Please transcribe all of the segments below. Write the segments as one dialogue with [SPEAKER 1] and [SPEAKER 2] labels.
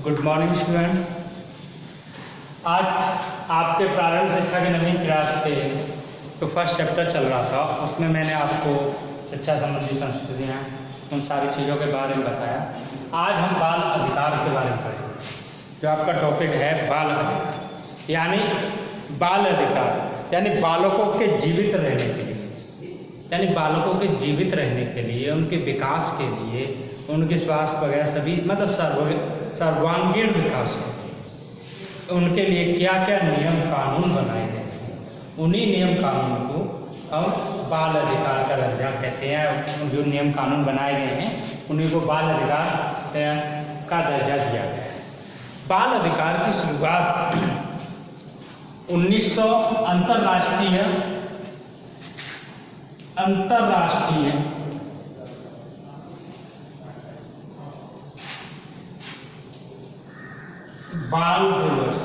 [SPEAKER 1] Good morning student. आज आपके प्रारंभ शिक्षा के नवीन प्रयास के तो फर्स्ट चैप्टर चल रहा था, उसमें मैंने आपको शिक्षा संबंधी संस्कृतियाँ उन सारी चीज़ों के बारे में बताया। आज हम बाल अधिकार के बारे में पढ़ेंगे, जो आपका टॉपिक है बाल अधिकार। यानी बाल अधिकार यानी बालकों के जीवित रहने के लिए, यानी बालकों के जीवित रहने के लिए, उनके विकास के लिए, उनके स्वास्थ्य वगैरह सभी मतलब सर्वांगीण विकास के लिए उनके लिए क्या क्या नियम कानून बनाए गए हैं, उन्हीं नियम कानून को हम बाल अधिकार का दर्जा कहते हैं। जो नियम कानून बनाए गए हैं उन्हीं को बाल अधिकार का दर्जा दिया गया है। बाल अधिकार की शुरुआत 1900 अंतर्राष्ट्रीय बाल दिवस,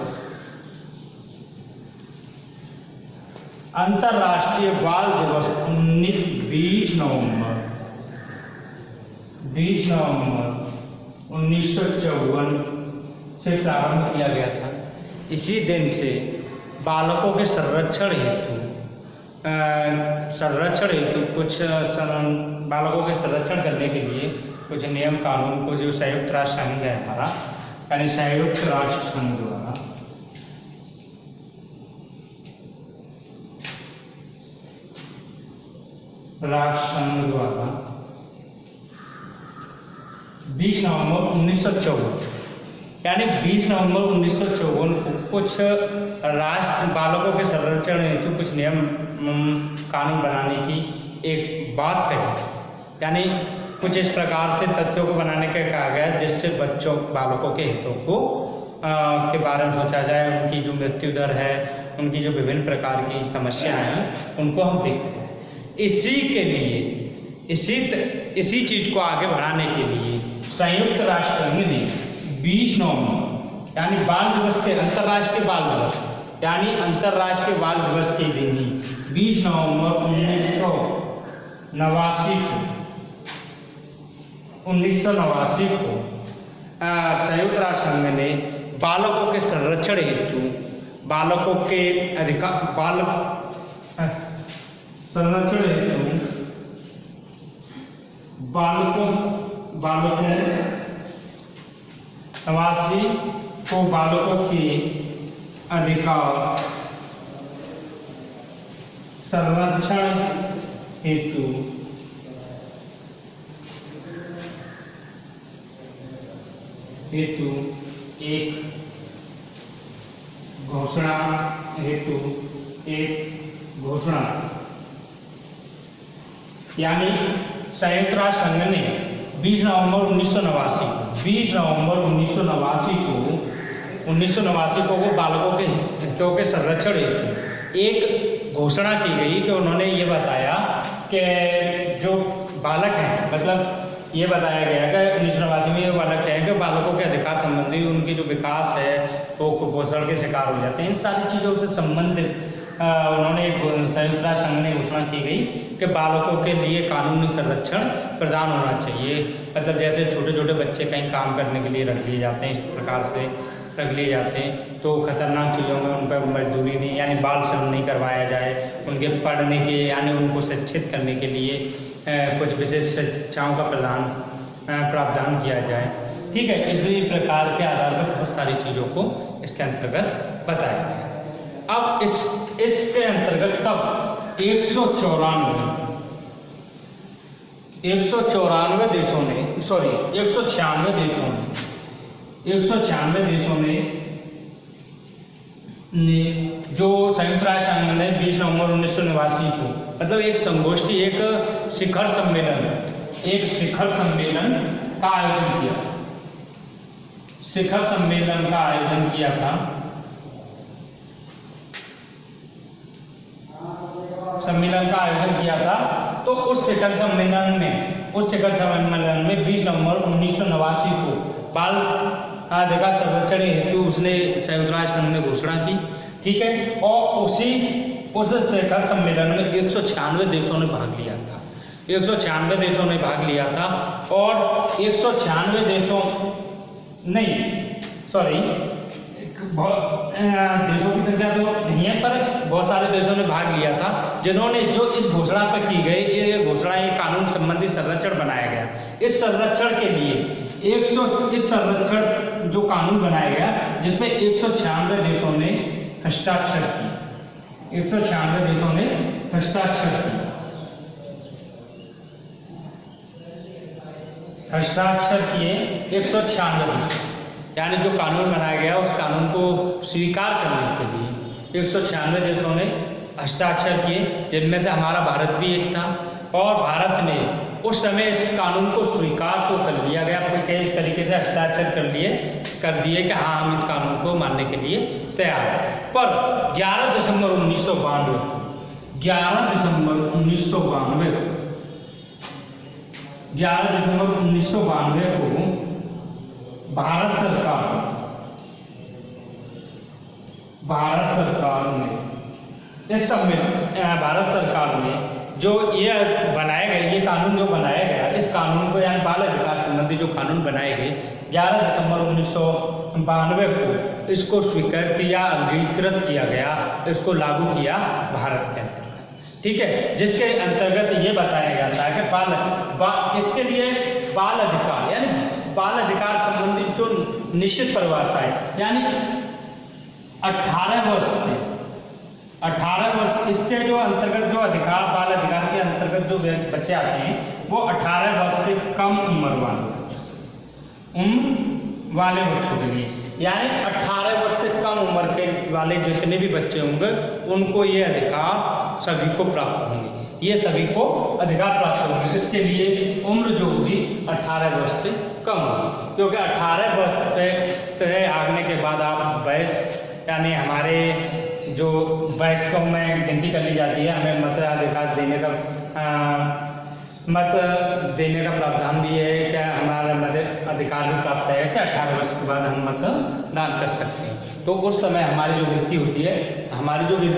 [SPEAKER 1] अंतर्राष्ट्रीय बाल दिवस 20 नवंबर 1954 से प्रारंभ किया गया था। इसी दिन से बालकों के संरक्षण हेतु कुछ बालकों के संरक्षण करने के लिए कुछ नियम कानून को जो संयुक्त राष्ट्र संघ है हमारा, यानी संयुक्त राष्ट्र संघ द्वारा राष्ट्र संघ द्वारा 20 नवंबर 1954 यानी 20 नवंबर 1954 को कुछ राष्ट्र बालकों के संरक्षण हेतु कुछ नियम कानून बनाने की एक बात कही। यानी कुछ इस प्रकार से तथ्यों को बनाने का कहा गया जिससे बच्चों बालकों के हितों को के बारे में सोचा जाए, उनकी जो मृत्यु दर है, उनकी जो विभिन्न प्रकार की समस्याएं हैं उनको हम देखते हैं। इसी के लिए इसी चीज को आगे बढ़ाने के लिए संयुक्त राष्ट्र संघ ने 20 नवंबर यानी बाल दिवस के अंतर्राष्ट्रीय बाल दिवस यानी अंतर्राष्ट्रीय बाल दिवस के दिन ही 20 नवंबर 1989 को संयुक्त राष्ट्र संघ ने बालकों के संरक्षण हेतु बालकों के अधिकार संरक्षण हेतु बालकों नवासी को बालकों के अधिकार संरक्षण हेतु एक घोषणा यानी संयुक्त राष्ट्र संघ ने 20 नवंबर 1989 को बालकों के हितों के संरक्षण हेतु एक घोषणा की गई कि उन्होंने ये बताया कि जो बालक हैं, मतलब ये बताया गया कि 1989 में ये बालक है कि बालकों के अधिकार संबंधी उनकी जो विकास है वो कुपोषण के शिकार हो जाते हैं। इन सारी चीज़ों से संबंधित उन्होंने संयुक्त राष्ट्र संघ ने घोषणा की गई कि बालकों के लिए कानूनी संरक्षण प्रदान होना चाहिए। मतलब जैसे छोटे छोटे बच्चे कहीं काम करने के लिए रख लिए जाते हैं, इस प्रकार से रख लिए जाते हैं तो खतरनाक चीज़ों में उन पर मजदूरी नहीं यानी बाल श्रम नहीं करवाया जाए। उनके पढ़ने के यानी उनको शिक्षित करने के लिए कुछ विशेष शिक्षाओं का प्रावधान किया जाए। ठीक है, इसी प्रकार के आधार पर बहुत सारी चीज़ों को इसके अंतर्गत बताया गया। अब इसके अंतर्गत तब 196 देशों ने जो संयुक्त राष्ट्र संघ ने 20 नवंबर 1989 को मतलब एक संगोष्ठी एक शिखर सम्मेलन का आयोजन किया। शिखर सम्मेलन का आयोजन किया था। तो उस शिखर सम्मेलन में 20 नवंबर 1989 को बाल अधिकार संरक्षण हेतु उसने संयुक्त राष्ट्र संघ ने घोषणा की। ठीक है, और उस शिखर सम्मेलन में 196 देशों ने भाग लिया था। 196 देशों ने भाग लिया था और 196 देशों नहीं सॉरी देशों की संख्या तो नहीं है, पर बहुत सारे देशों ने भाग लिया था जिन्होंने जो इस घोषणा पर की गई, ये घोषणा, ये कानून संबंधी संरक्षण बनाया गया। इस संरक्षण के लिए इस संरक्षण जो कानून बनाया गया जिसमें 196 देशों ने हस्ताक्षर किए, 196 देशों ने हस्ताक्षर किए। हस्ताक्षर किए 196 देश, यानी जो कानून बनाया गया उस कानून को स्वीकार करने के लिए 196 देशों ने हस्ताक्षर किए, जिनमें से हमारा भारत भी एक था। और भारत ने उस समय इस कानून को स्वीकार तो कर लिया गया, कोई इस तरीके से हस्ताक्षर कर दिए कि हाँ हम इस कानून को मानने के लिए तैयार हैं। पर 11 दिसंबर 1992 को भारत सरकार ने जो ये बनाया गया, ये कानून जो बनाया गया, इस कानून को यानी बाल अधिकार संबंधी जो कानून बनाए गए 11 दिसंबर 1992 को इसको स्वीकार किया, अंगीकृत किया गया, इसको लागू किया भारत के अंतर्गत। ठीक है, जिसके अंतर्गत ये बताया जाता है कि इसके लिए बाल अधिकार यानी बाल अधिकार संबंधी जो निश्चित परिभाषा है, यानी 18 वर्ष इसके जो अंतर्गत जो अधिकार, बाल अधिकार के अंतर्गत जो बच्चे आते हैं वो 18 वर्ष से कम उम्र वाले बच्चों के लिए, यानी 18 वर्ष से कम उम्र के वाले जितने भी बच्चे होंगे उनको ये अधिकार सभी को प्राप्त होंगे, ये सभी को अधिकार प्राप्त होंगे। इसके लिए उम्र जो होगी 18 वर्ष से कम होगी, क्योंकि 18 वर्ष से आगने के बाद आप वयस्क, यानी हमारे जो वयस्कों में गिनती कर ली जाती है, हमें मताधिकार मत देने का प्रावधान भी है कि हमारा मत अधिकार भी प्राप्त है कि 18 वर्ष के बाद हम मतदान कर सकते हैं। तो उस समय हमारी जो गिनती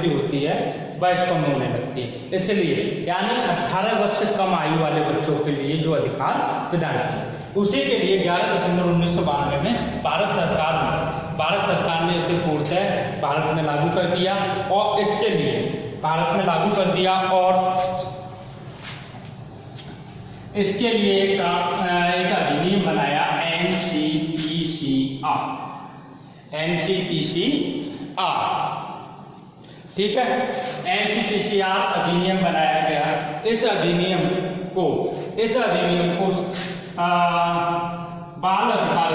[SPEAKER 1] होती है वयस्कों में होने लगती है। इसलिए यानी 18 वर्ष से कम आयु वाले बच्चों के लिए जो अधिकार प्रदान किए, उसी के लिए 11 दिसंबर 1992 में भारत सरकार ने इसे पूर्णतः भारत में लागू कर दिया। और इसके लिए भारत में लागू कर दिया और इसके लिए एक अधिनियम बनाया NCPCR। ठीक है, NCPCR अधिनियम बनाया गया। इस अधिनियम को बाल अधिकार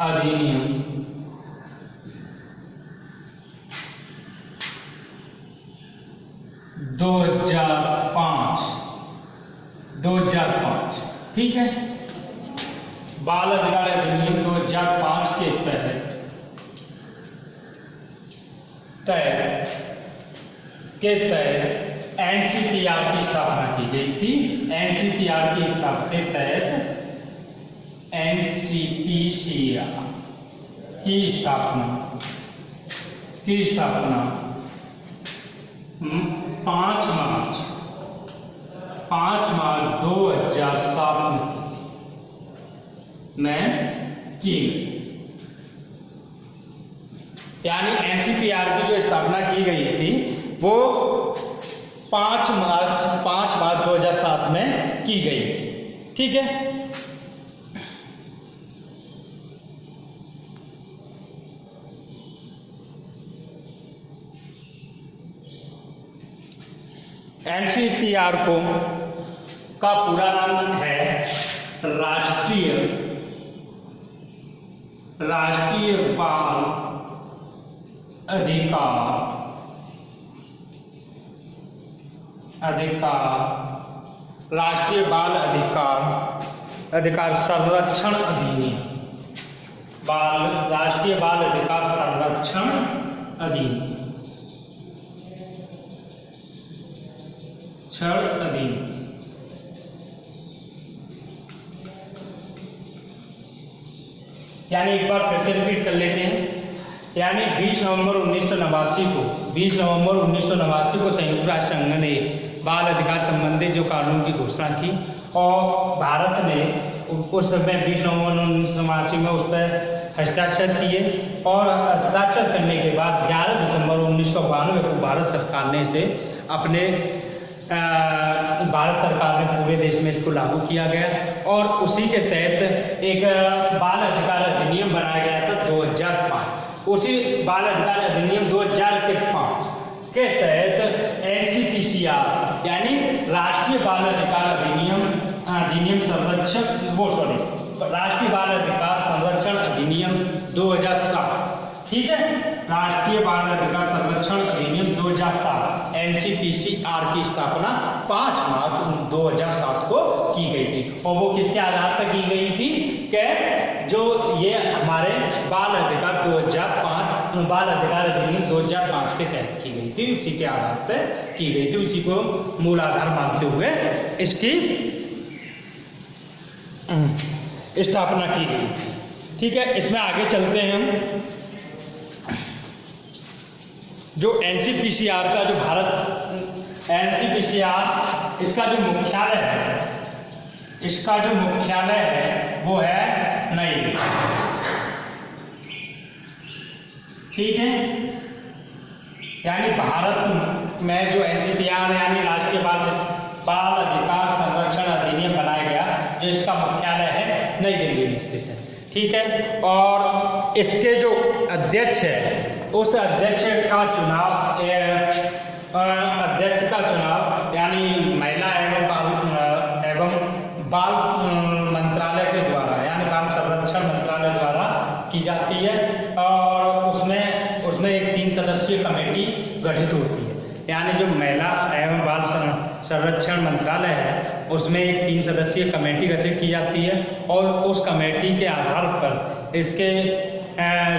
[SPEAKER 1] अधिनियम 2005, ठीक है, बाल अधिकार अधिनियम 2005 के तहत NCPR की स्थापना की गई थी। NCPR की स्थापना के तहत NCPCR की स्थापना 5 मार्च 2007 में की, यानी NCPR की जो स्थापना की गई थी वो 5 मार्च 2007 में की गई थी। ठीक है, NCPR का पूरा नाम है राष्ट्रीय बाल राष्ट्रीय बाल अधिकार संरक्षण अधिनियम, राष्ट्रीय बाल अधिकार संरक्षण अधिनियम। यानी एक बार फिर से रिपीट कर लेते हैं। यानी 20 नवंबर 1989 को संयुक्त राष्ट्र संघ ने बाल अधिकार संबंधी जो कानून की घोषणा की और भारत ने उस समय 20 नवंबर 1989 में उस पर हस्ताक्षर किए और हस्ताक्षर करने के बाद 11 दिसंबर 1992 को भारत सरकार ने इसे अपने भारत सरकार ने पूरे देश में इसको लागू किया गया और उसी के तहत एक बाल अधिकार अधिनियम बनाया गया था 2005। उसी बाल अधिकार अधिनियम 2005 के तहत NCPCR यानी राष्ट्रीय बाल अधिकार अधिनियम संरक्षण राष्ट्रीय बाल अधिकार संरक्षण अधिनियम 2007, ठीक है, राष्ट्रीय बाल अधिकार संरक्षण अधिनियम 2007 NCPCR की स्थापना 5 मार्च 2007 को की गई थी। और वो किसके आधार पर की गई थी कि जो ये हमारे बाल अधिकार 2005 बाल अधिकार अधिनियम 2005 के तहत की गई थी, उसी के आधार पर की गई थी, उसी को मूल आधार मानते हुए इसकी स्थापना की गई थी। ठीक है, इसमें आगे चलते हैं हम। जो NCPCR का जो भारत NCPCR इसका जो मुख्यालय है वो है नई दिल्ली, ठीक है। यानी भारत में जो NCPCR यानी राष्ट्रीय बाल अधिकार संरक्षण अधिनियम बनाया गया, जो इसका मुख्यालय है नई दिल्ली में स्थित है, ठीक है। और इसके जो अध्यक्ष है उस अध्यक्ष का चुनाव यानी महिला एवं बाल मंत्रालय के द्वारा यानी बाल संरक्षण मंत्रालय द्वारा की जाती है और उसमें एक 3 सदस्यीय कमेटी गठित होती है। यानी जो महिला एवं बाल संरक्षण मंत्रालय है उसमें एक 3 सदस्यीय कमेटी गठित की जाती है और उस कमेटी के आधार पर इसके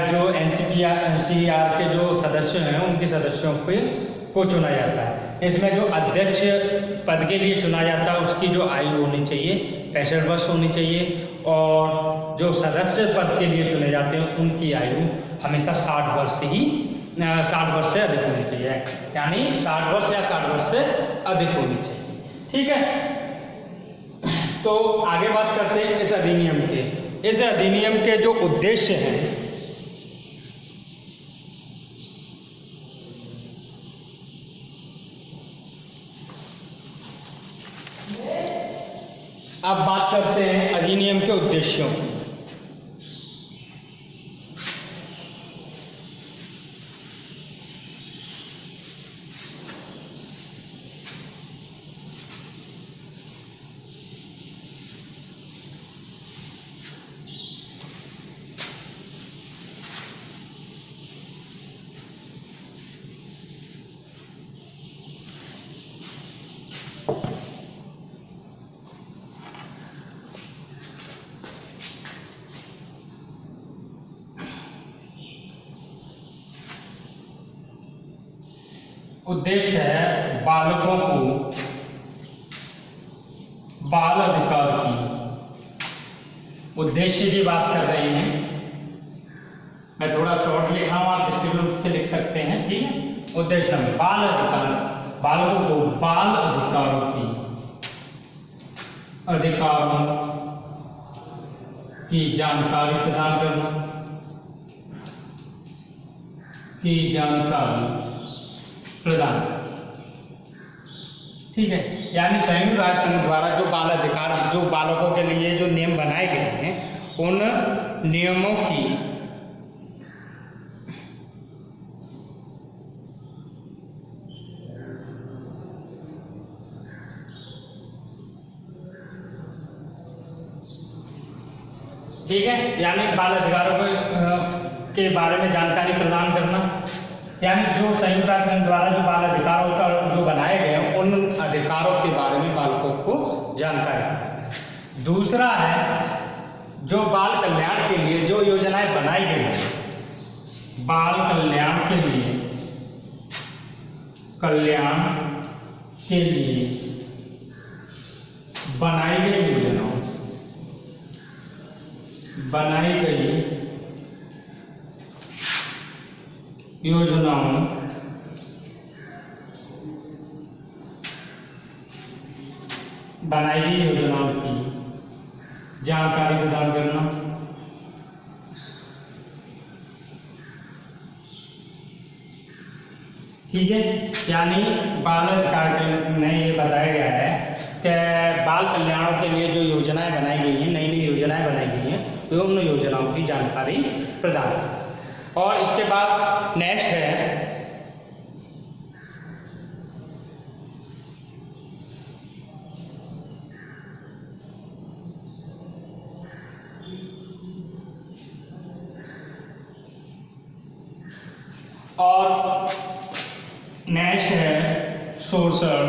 [SPEAKER 1] जो NCPCR के जो सदस्य हैं उनके सदस्यों को चुना जाता है। इसमें जो अध्यक्ष पद के लिए चुना जाता है उसकी जो आयु होनी चाहिए 65 वर्ष होनी चाहिए और जो सदस्य पद के लिए चुने जाते हैं उनकी आयु हमेशा 60 वर्ष से अधिक होनी चाहिए, यानी 60 वर्ष या 60 वर्ष से अधिक होनी चाहिए, ठीक है। तो आगे बात करते हैं इस अधिनियम के। इस अधिनियम के जो उद्देश्य हैं अब बात करते हैं अधिनियम के उद्देश्यों की। उद्देश्य है बालकों को बाल अधिकार की उद्देश्य की बात कर रहे हैं। मैं थोड़ा शॉर्ट लिख रहा हूं, आप स्पीड रूप से लिख सकते हैं, ठीक है। उद्देश्य में बाल अधिकार, बालकों को बाल अधिकारों की जानकारी प्रदान करना, ठीक है। यानी संयुक्त राष्ट्र संघ द्वारा जो बाल अधिकार जो बालकों के लिए जो नियम बनाए गए हैं उन नियमों की ठीक है, यानी बाल अधिकारों के बारे में जानकारी प्रदान करना, यानी जो संयुक्त राष्ट्र संघ द्वारा जो बाल अधिकारों का जो बनाए गए हैं उन अधिकारों के बारे में बालकों को जानकारी देना। दूसरा है जो बाल कल्याण के लिए जो योजनाएं बनाई गई हैं, बाल कल्याण के लिए बनाई गई योजनाओं बनाई गई योजनाओं की जानकारी प्रदान करना। ठीक है, यानी बाल अधिकार में ये बताया गया है कि बाल कल्याण के लिए जो योजनाएं बनाई गई हैं, नई नई योजनाएं बनाई गई हैं, तो उन योजनाओं की जानकारी प्रदान करें। और इसके बाद नेक्स्ट है शोषण,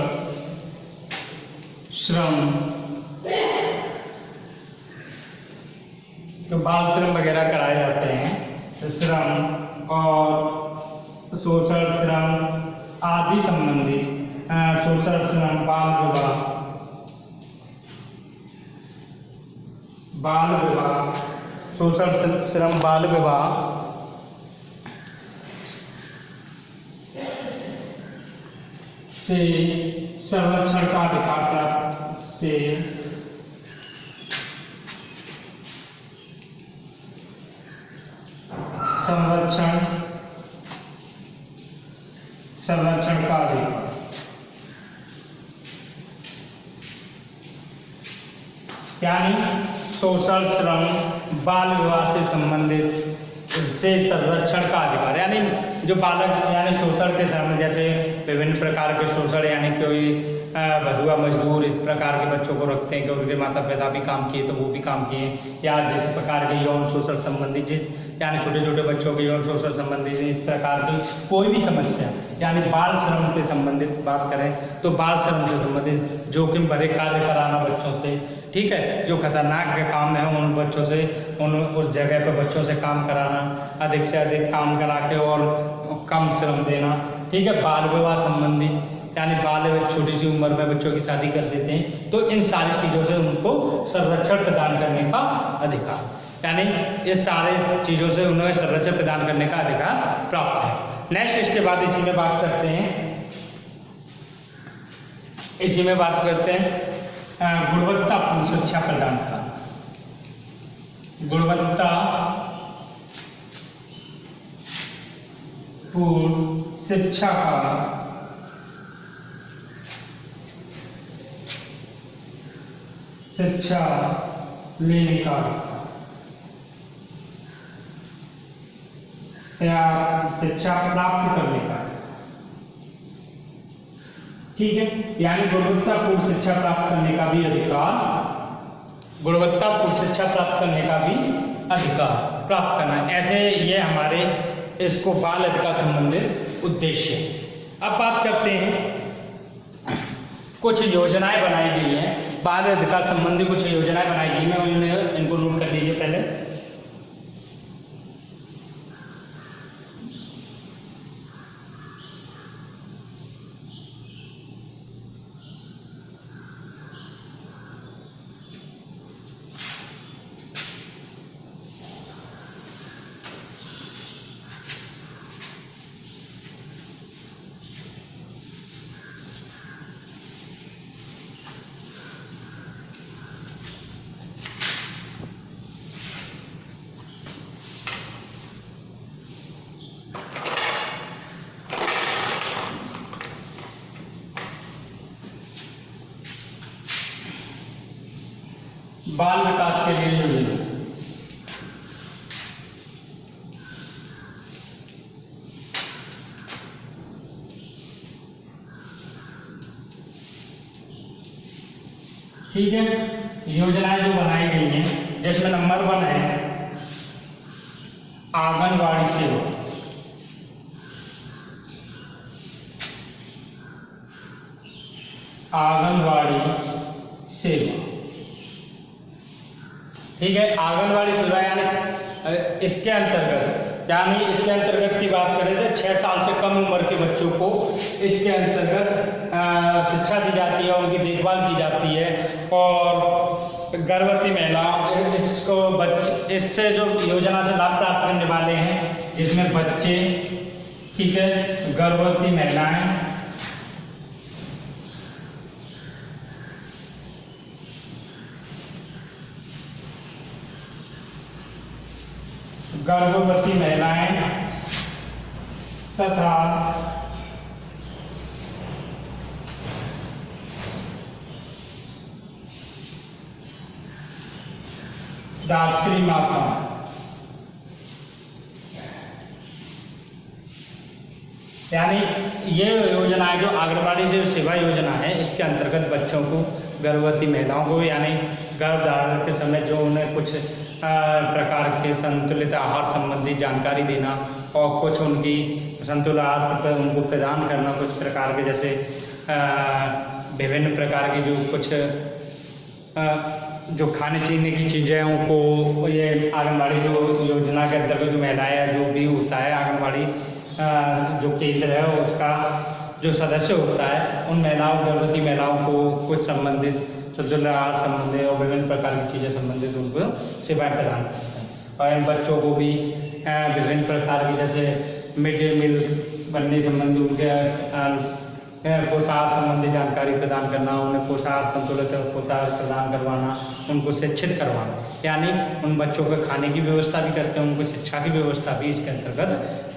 [SPEAKER 1] श्रम, तो बाल श्रम वगैरह कराए जाते हैं, तो श्रम और शोषण, श्रम आदि संबंधित शोषण, श्रम, बाल विवाह, शोषण, श्रम, बाल विवाह से संरक्षण का अधिकार प्राप्त से संरक्षण का अधिकार, यानी शोषण, श्रम, बाल विवाह से संबंधित से संरक्षण का अधिकार, यानी जो बालक यानी शोषण के सामने जैसे विभिन्न प्रकार के शोषण, यानी कोई बधुआ मजदूर इस प्रकार के बच्चों को रखते हैं कि उनके माता पिता भी काम किए तो वो भी काम किए, या जिस प्रकार के यौन शोषण संबंधी यानी छोटे छोटे बच्चों के यौन शोषण संबंधी इस प्रकार की कोई भी समस्या, यानी बाल श्रम से संबंधित बात करें तो बाल श्रम से संबंधित जोखिम भरे कार्य कराना बच्चों से, ठीक है, जो खतरनाक के काम है उन बच्चों से, उस जगह पर बच्चों से काम कराना, अधिक से अधिक काम करा के और कम श्रम देना, ठीक है। बाल विवाह संबंधी, यानी बाल छोटी सी उम्र में बच्चों की शादी कर देते हैं, तो इन सारी चीजों से उनको संरक्षण प्रदान करने का अधिकार, यानी इस सारे चीजों से उन्हें संरक्षण प्रदान करने का अधिकार प्राप्त है। नेक्स्ट इसके बाद इसी में बात करते हैं गुणवत्तापूर्ण शिक्षा प्रदान करना। गुणवत्तापूर्ण शिक्षा का शिक्षा लेने का या शिक्षा प्राप्त करने का, ठीक है, यानी गुणवत्तापूर्ण शिक्षा प्राप्त करने का भी अधिकार, गुणवत्तापूर्ण शिक्षा प्राप्त करने का भी अधिकार प्राप्त करना, ऐसे ये हमारे इसको बाल अधिकार संबंधित उद्देश्य। अब बात करते हैं कुछ योजनाएं बनाई गई हैं, बाल अधिकार संबंधी कुछ योजनाएं बनाई गई हैं, उन्हें इनको नोट कर लीजिए पहले। बाल विकास के लिए योजना, ठीक है, योजनाएं जो बनाई गई हैं, जिसमें नंबर 1 है आंगनवाड़ी सेवा। आंगनवाड़ी सेवा, ठीक है, आंगनवाड़ी सेवा यानी इसके अंतर्गत की बात करें तो 6 साल से कम उम्र के बच्चों को इसके अंतर्गत शिक्षा दी जाती है, उनकी देखभाल की जाती है, और गर्भवती महिलाओं इससे जो योजना से लाभ प्राप्त करने वाले हैं, जिसमें बच्चे, ठीक है, गर्भवती महिलाएं गर्भवती महिलाएं तथा दात्री माता यानी ये योजना है जो आंगनबाड़ी जो सेवा योजना है, इसके अंतर्गत बच्चों को, गर्भवती महिलाओं को यानी गर्भधारण के समय जो उन्हें कुछ प्रकार के संतुलित आहार संबंधी जानकारी देना और कुछ उनकी संतुलित आहार पर उनको प्रदान करना, कुछ प्रकार के जैसे विभिन्न प्रकार की जो कुछ जो खाने पीने की चीज़ें उनको, ये आंगनबाड़ी जो योजना के अंतर्गत जो महिलाएं जो भी होता है आंगनबाड़ी जो केंद्र है उसका जो सदस्य होता है, उन महिलाओं, गर्भवती महिलाओं को कुछ संबंधित संतुलित आहार संबंधी और विभिन्न प्रकार की चीज़ें संबंधित उनको सेवाएं प्रदान करते हैं। और इन बच्चों को भी विभिन्न प्रकार की जैसे मिड डे मील बनने संबंधी उनके पोषाहार संबंधी जानकारी प्रदान करना, उन्हें पोषाहार संतुलित पोषाहार प्रदान करवाना, उनको शिक्षित करवाना, यानी उन बच्चों के खाने की व्यवस्था भी करते हैं, उनको शिक्षा की व्यवस्था भी इसके अंतर्गत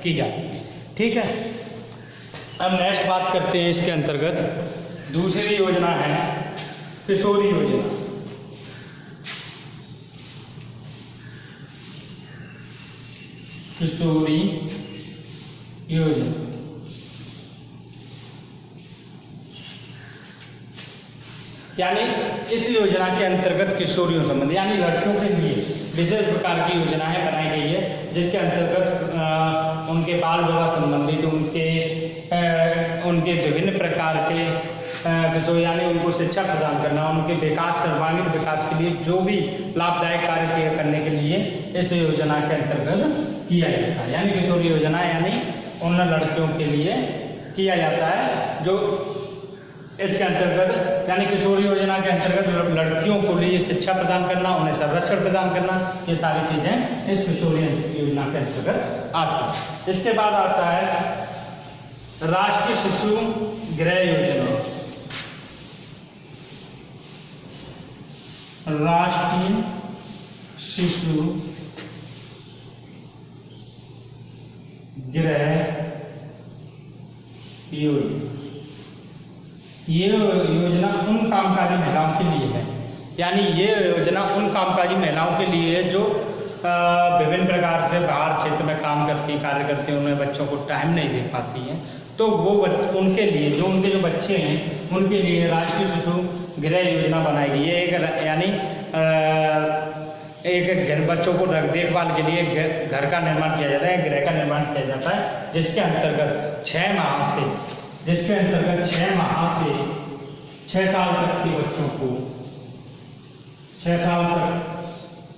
[SPEAKER 1] की जाती है। ठीक है, अब नेक्स्ट बात करते हैं इसके अंतर्गत दूसरी योजना है किशोरी योजना। किशोरी योजना यानी इस योजना के अंतर्गत किशोरियों संबंधी यानी लड़कियों के लिए विशेष प्रकार की योजनाएं बनाई गई है, जिसके अंतर्गत उनके बाल विवाह संबंधित उनके विभिन्न प्रकार के यानी उनको शिक्षा प्रदान करना, उनके विकास, सर्वांगीण विकास के लिए जो भी लाभदायक कार्य करने के लिए इस योजना के अंतर्गत किया जाता है। यानी किशोरी योजना यानी उन लड़कियों के लिए किया जाता है जो इसके अंतर्गत, यानी किशोरी योजना के अंतर्गत लड़कियों को लिए शिक्षा प्रदान करना, उन्हें संरक्षण प्रदान करना, ये सारी चीजें इस किशोरी योजना के अंतर्गत आती है। इसके बाद आता है राष्ट्रीय शिशु गृह योजना। राष्ट्रीय शिशु गृह योजना, ये योजना उन कामकाजी महिलाओं के लिए है, यानी ये योजना उन कामकाजी महिलाओं के लिए है जो विभिन्न प्रकार से बाहर क्षेत्र में काम करती, कार्य करती हैं, उन्हें बच्चों को टाइम नहीं दे पाती हैं, तो वो उनके लिए जो उनके जो बच्चे हैं उनके लिए राष्ट्रीय शिशु गृह योजना बनाई गई है। यानी एक घर बच्चों को देखभाल के लिए घर का निर्माण किया जाता है, गृह का निर्माण किया जाता है, जिसके अंतर्गत 6 माह से 6 साल तक के बच्चों को 6 साल तक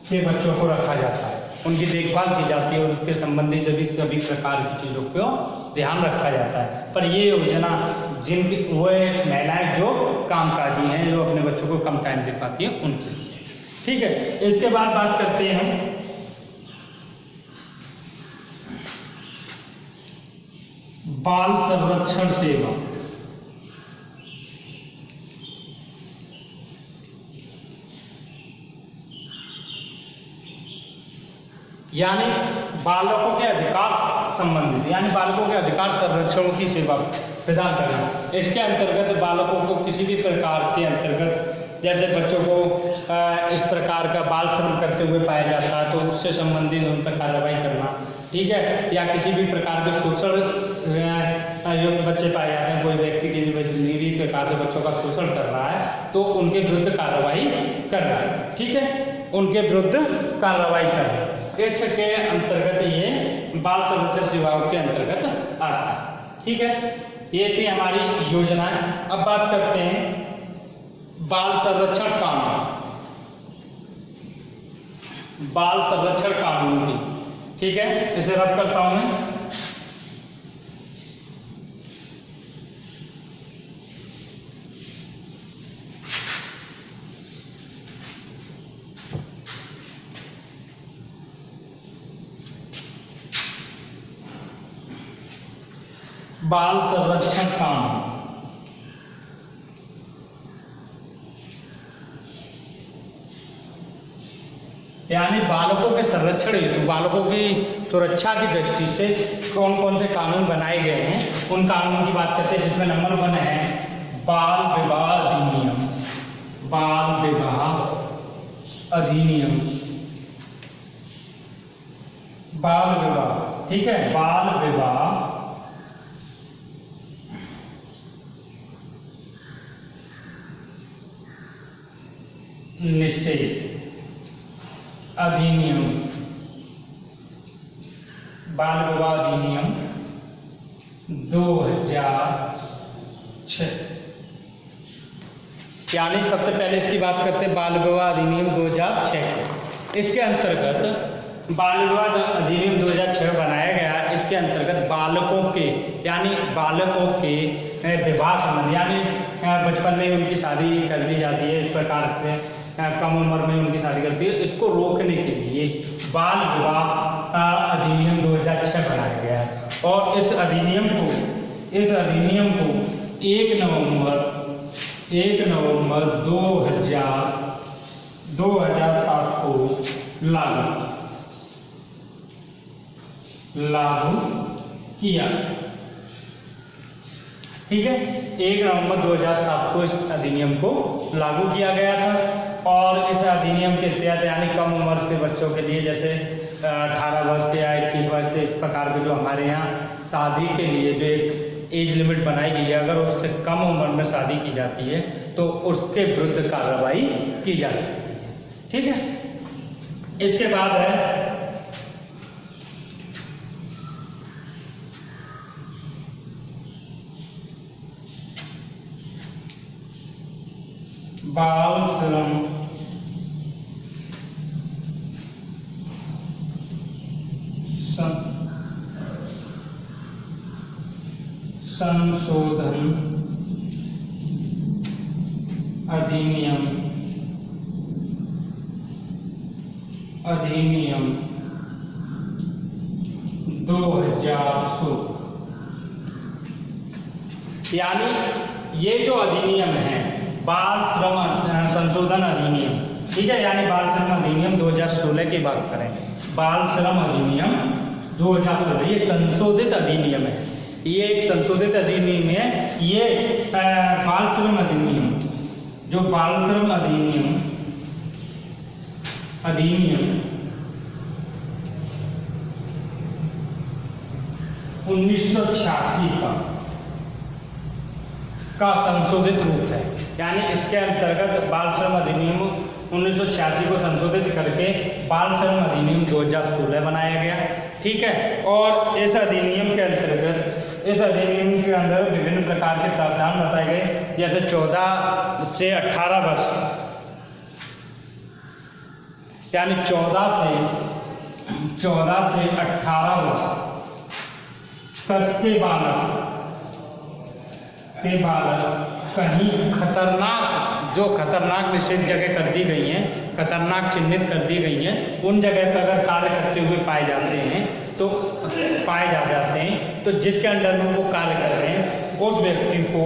[SPEAKER 1] के बच्चों को रखा जाता है, उनकी देखभाल की जाती है, उनके संबंधित सभी प्रकार की चीजों को ध्यान रखा जाता है। पर ये योजना जिनकी वो महिलाएं जो कामकाजी हैं, जो अपने बच्चों को कम टाइम दे पाती हैं, उनके लिए। ठीक है, इसके बाद बात करते हैं बाल संरक्षण सेवा। यानी बालकों के अधिकार संबंधित, यानी बालकों के अधिकार संरक्षण की सेवा प्रदान करना। इसके अंतर्गत बालकों को किसी भी प्रकार के अंतर्गत, जैसे बच्चों को इस प्रकार का बाल श्रम करते हुए पाया जाता है तो उससे संबंधित उन पर कार्रवाई करना, ठीक है, या किसी भी प्रकार के शोषण युक्त बच्चे पाए जाते हैं, कोई व्यक्ति किसी भी प्रकार से बच्चों का शोषण कर रहा है तो उनके विरुद्ध कार्रवाई करना, ठीक है, उनके विरुद्ध कार्रवाई करना। इसके अंतर्गत ये बाल संरक्षण सेवाओं के अंतर्गत आता है। ठीक है, ये थी हमारी योजनाएं। अब बात करते हैं बाल संरक्षण कानून, बाल संरक्षण कानून की। ठीक है, इसे रब करता हूं मैं। बाल संरक्षण कानून यानी बालकों के संरक्षण हेतु, बालकों की सुरक्षा की दृष्टि से कौन कौन से कानून बनाए गए हैं, उन कानून की बात करते हैं, जिसमें नंबर 1 है बाल विवाह अधिनियम। बाल विवाह अधिनियम, बाल विवाह, ठीक है, बाल विवाह निषेध अधिनियम, बाल विवाह अधिनियम 2006। यानी सबसे पहले इसकी बात करते हैं बाल विवाह अधिनियम 2006। इसके अंतर्गत बाल विवाह अधिनियम 2006 बनाया गया। इसके अंतर्गत बालकों के, यानी बालकों के विवाह संबंध, यानी बचपन में उनकी शादी कर दी जाती है, इस प्रकार से कम उम्र में उनकी शादी करती है, इसको रोकने के लिए बाल विवाह अधिनियम 2006 बनाया गया है। और इस अधिनियम को 1 नवंबर 2007 को लागू किया। ठीक है, 1 नवंबर 2007 को इस अधिनियम को लागू किया गया था। और इस अधिनियम के तहत, यानी कम उम्र से बच्चों के लिए, जैसे 18 वर्ष या 21 वर्ष से इस प्रकार के जो हमारे यहाँ शादी के लिए जो एक एज लिमिट बनाई गई है, अगर उससे कम उम्र में शादी की जाती है तो उसके विरुद्ध कार्रवाई की जा सकती है। ठीक है, इसके बाद है बाल श्रम संशोधन अधिनियम 2016। यानी ये जो अधिनियम है बाल श्रम संशोधन अधिनियम, ठीक है, यानी बाल श्रम अधिनियम 2016 की बात करें, बाल श्रम अधिनियम 2016 ये संशोधित अधिनियम है। ये एक संशोधित अधिनियम है। ये बाल श्रम अधिनियम, जो बाल श्रम अधिनियम 1986 का संशोधित रूप है। यानी इसके अंतर्गत बाल श्रम अधिनियम 1986 को संशोधित करके बाल श्रम अधिनियम 2016 बनाया गया। ठीक है, और इस अधिनियम के अंतर्गत, इस अधिनियम के अंदर विभिन्न प्रकार के प्रावधान बताए गए, जैसे 14 से 18 वर्ष, यानी 14 से 18 वर्ष तक के बालक कहीं खतरनाक, जो खतरनाक निषेध जगह कर दी गई हैं, खतरनाक चिन्हित कर दी गई हैं, उन जगह पर अगर कार्य करते हुए पाए जाते हैं तो जिसके अंडर में वो कार्य कर रहे हैं उस व्यक्ति को,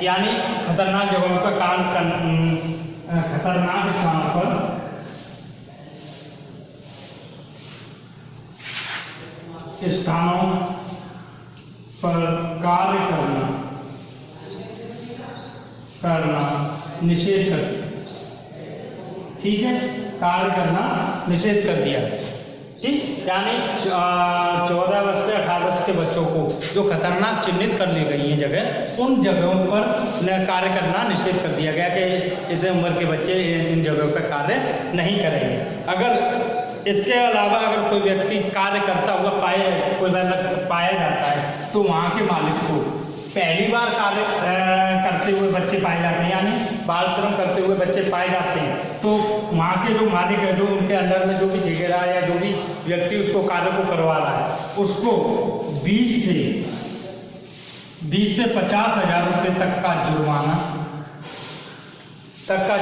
[SPEAKER 1] यानी खतरनाक जगहों पर खतरनाक स्थानों पर कार्य करना निषेध कर दिया। ठीक है, कार्य करना निषेध कर दिया। ठीक, यानी 14 वर्ष से 18 वर्ष के बच्चों को जो खतरनाक चिन्हित कर ली गई है जगह, उन जगहों पर कार्य करना निषेध कर दिया गया कि इस उम्र के बच्चे इन जगहों पर कार्य नहीं करेंगे। अगर इसके अलावा अगर कोई व्यक्ति कार्य करता हुआ पाया जाता है तो वहाँ के मालिक को पहली बार कार्य करते हुए बच्चे पाए जाते हैं, यानी बाल श्रम करते हुए बच्चे पाए जाते हैं, तो वहाँ के जो मालिक है, जो उनके अंडर में जो भी ठेकेदार या जो भी व्यक्ति उसको कार्य को करवा रहा है, उसको 20 से 50,000 रुपये तक का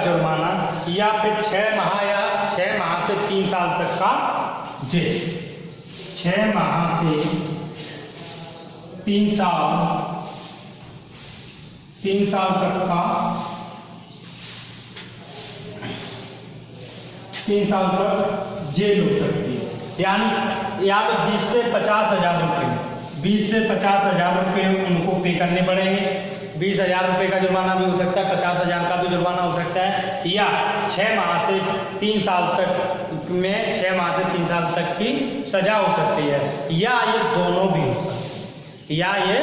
[SPEAKER 1] जुर्माना या फिर 6 माह से 3 साल तक का जेल, 6 माह से 3 साल तक का 3 साल तक जेल हो सकती है। यानी या तो 20 से 50,000 रुपये, 20 से 50,000 रुपये उनको पे करने पड़ेंगे। 20,000 रुपये का जुर्माना भी हो सकता है, 50,000 का भी जुर्माना हो सकता है, या 6 माह से 3 साल तक में 6 माह से 3 साल तक की सजा हो सकती है, या ये दोनों भी हो सकते हैं, या ये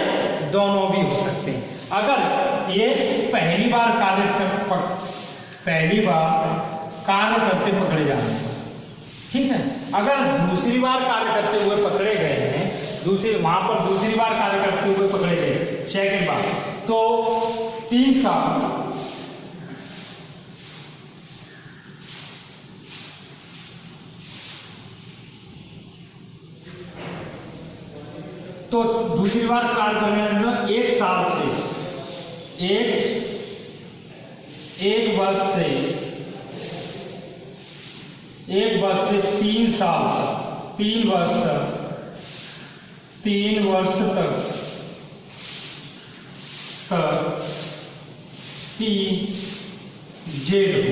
[SPEAKER 1] दोनों भी हो सकते हैं। अगर ये पहली बार कार्य करते पकड़े जाते हैं, ठीक है। अगर दूसरी बार कार्य करते हुए पकड़े गए हैं, वहां पर दूसरी बार कार्य करते हुए पकड़े गए सेकंड बार, तो 3 साल तो दूसरी बार कार्य करने में 1 साल से 1 वर्ष से 3 साल तक 3 वर्ष तक की जेल हो।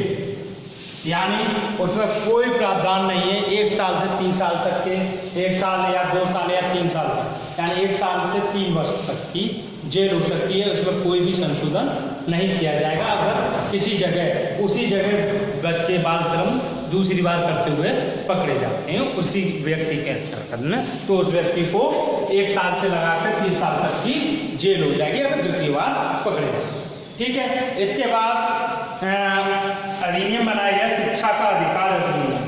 [SPEAKER 1] यानी उसमें कोई प्रावधान नहीं है 1 साल से 3 साल तक के, 1 साल या 2 साल या 3 साल तक, यानी 1 साल से 3 वर्ष तक की जेल हो सकती है। उसमें कोई भी संशोधन नहीं किया जाएगा। अगर किसी जगह उसी जगह बच्चे बाल श्रम दूसरी बार करते हुए पकड़े जाते हैं उसी व्यक्ति के करने, तो उस व्यक्ति को 1 साल से लगाकर 3 साल तक की जेल हो जाएगी अगर दूसरी बार पकड़े जाए। ठीक है। इसके बाद अधिनियम बनाया गया शिक्षा का अधिकार अधिनियम।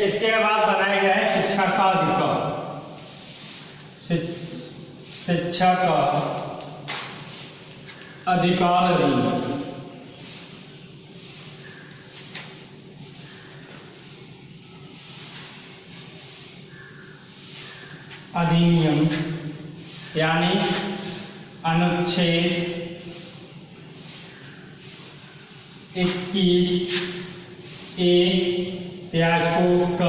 [SPEAKER 1] इसके बाद बनाया गया है शिक्षा का अधिकार। शिक्षा का अधिकार अधिनियम। यानी अनुच्छेद 21A को क,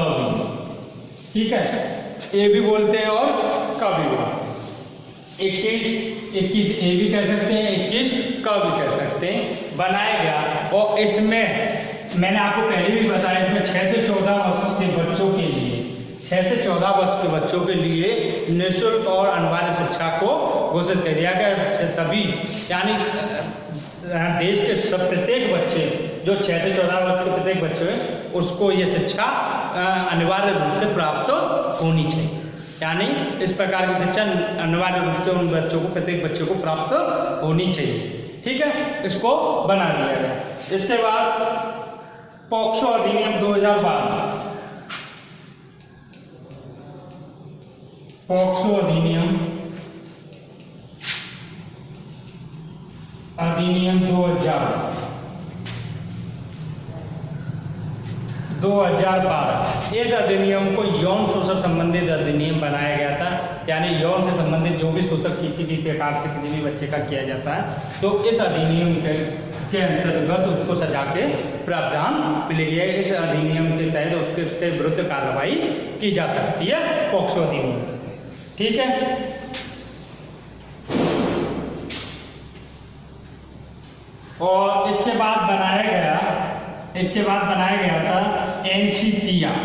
[SPEAKER 1] ठीक है, ए भी बोलते हैं और क भी बोलते हैं। 21A भी कह सकते हैं, 21 क भी कह सकते हैं। बनाया गया और इसमें मैंने आपको पहले भी बताया, इसमें 6 से 14 वर्ष के बच्चों के लिए 6 से 14 वर्ष के बच्चों के लिए निःशुल्क और अनिवार्य शिक्षा को घोषित कर दिया गया। सभी यानी देश के प्रत्येक बच्चे जो 6 से 14 वर्ष के प्रत्येक बच्चे हैं उसको ये शिक्षा अनिवार्य रूप से प्राप्त होनी चाहिए। यानी इस प्रकार की शिक्षा अनिवार्य रूप से उन बच्चों को, प्रत्येक बच्चे को प्राप्त होनी चाहिए। ठीक है, इसको बना दिया गया। इसके बाद पॉक्सो अधिनियम 2012। पॉक्सो अधिनियम 2012। इस अधिनियम को यौन शोषण संबंधित अधिनियम बनाया गया था। यानी यौन से संबंधित जो भी शोषण किसी भी प्रकार से किसी भी बच्चे का किया जाता है तो इस अधिनियम के अंतर्गत उसको सजा के प्रावधान मिलेगी। इस अधिनियम के तहत उसके विरुद्ध कार्रवाई की जा सकती है, पॉक्सो अधिनियम। ठीक है। और इसके बाद बनाया गया था NCPCR,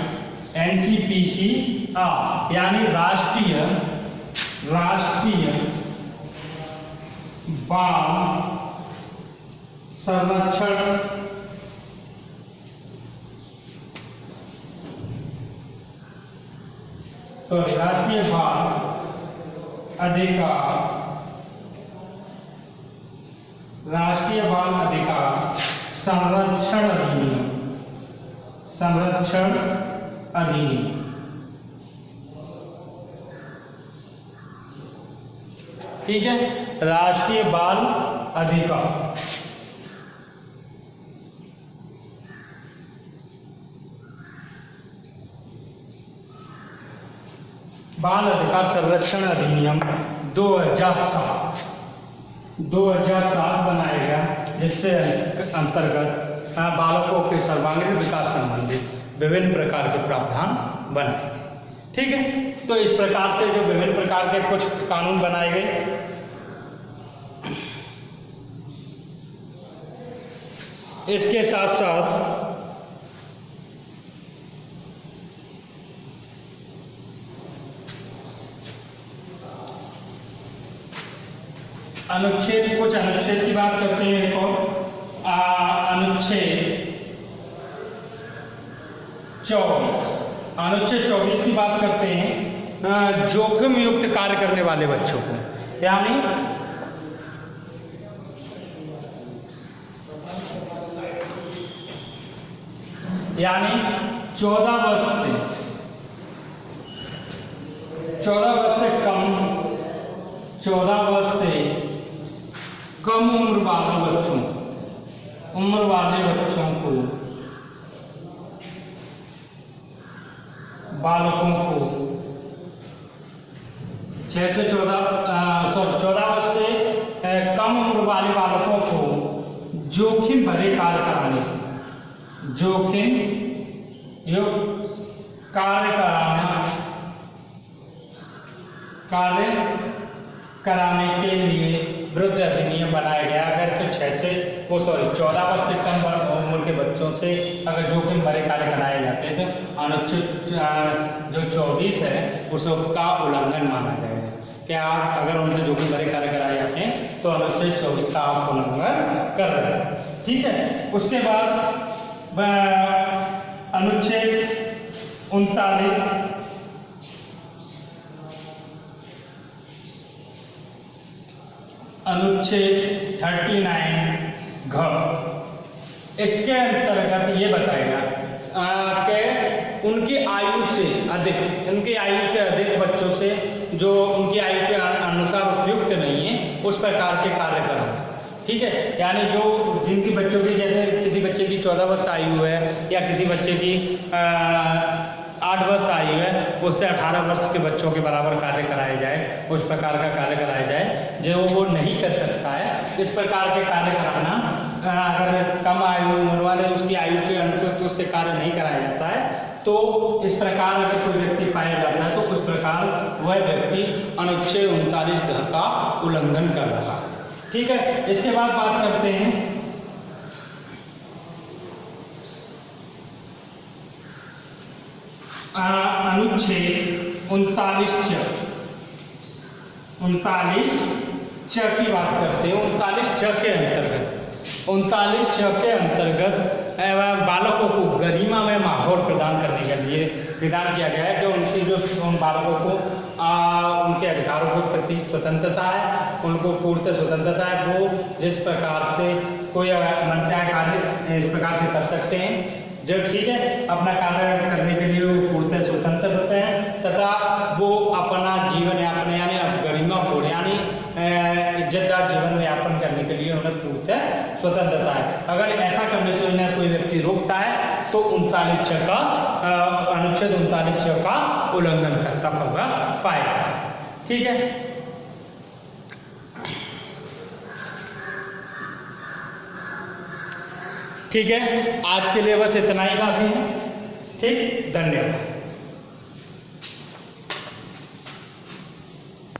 [SPEAKER 1] यानी राष्ट्रीय बाल संरक्षण राष्ट्रीय बाल अधिकार संरक्षण अधिनियम। ठीक है, राष्ट्रीय बाल अधिकार। बाल अधिकार संरक्षण अधिनियम 2007 बनाया गया, जिससे अंतर्गत बालकों के सर्वांगीण विकास संबंधी विभिन्न प्रकार के प्रावधान बने। ठीक है, तो इस प्रकार से जो विभिन्न प्रकार के कुछ कानून बनाए गए, इसके साथ साथ कुछ अनुच्छेद की बात करते हैं। देखो अनुच्छेद 24 की बात करते हैं, जोखिम युक्त कार्य करने वाले बच्चों को, यानी 14 वर्ष से कम उम्र वाले बच्चों को, बालकों को 14 वर्ष से कम उम्र वाले बालकों को जोखिम भरे कार्य कराने से, जोखिम युक्त कार्य कराने के लिए विरुद्ध अधिनियम बनाया गया। अगर तो 14 वर्ष से कम उम्र के बच्चों से अगर जोखिम भरे कार्य कराए जाते हैं तो अनुच्छेद जो 24 है उसका उल्लंघन माना जाएगा। क्या अगर उनसे जोखिम भरे कार्य कराए जाते हैं तो अनुच्छेद 24 का आप उल्लंघन कर रहे हैं। ठीक है, उसके बाद अनुच्छेद 39 घ, इसके अंतर्गत ये बताएगा कि उनकी आयु से अधिक बच्चों से जो उनकी आयु के अनुसार उपयुक्त नहीं है उस प्रकार के कार्य कराना। ठीक है, यानी जो जिनकी बच्चों की, जैसे किसी बच्चे की 14 वर्ष आयु है या किसी बच्चे की 8 वर्ष आयु है, उससे 18 वर्ष के बच्चों के बराबर कार्य कराया जाए, उस प्रकार का कार्य कराया जाए जो वो नहीं कर सकता है। इस प्रकार के कार्य कराना, अगर कम आयु उम्र वाले उसकी आयु के अनुरूप उससे कार्य नहीं कराया जाता है तो इस प्रकार अगर कोई व्यक्ति पाया जाता है तो उस प्रकार वह व्यक्ति अनुच्छेद 39 का उल्लंघन कर रहा है। ठीक है, इसके बाद बात करते हैं अनुच्छेद 39 च की बात करते हैं। 39 च के अंतर्गत बालकों को गरिमामय माहौल प्रदान करने के लिए विधान किया गया है कि उन बालकों को उनके अधिकारों के प्रति स्वतंत्रता है, उनको पूर्ण स्वतंत्रता है, वो जिस प्रकार से कोई मनचाहे कार्य इस प्रकार से कर सकते हैं। जब ठीक है, अपना कार्य करने के लिए वो पूर्णतः स्वतंत्र होते हैं तथा वो अपना जीवन यापन यानी गरिमापूर्ण यानी इज्जतदार जीवन यापन करने के लिए उन्हें पूर्णतः स्वतंत्रता है। अगर ऐसा करने से उन्हें कोई व्यक्ति रोकता है तो 39 का अनुच्छेद 39 का उल्लंघन करता पाएगा। ठीक है, ठीक है, आज के लिए बस इतना ही काफी है। ठीक, धन्यवाद।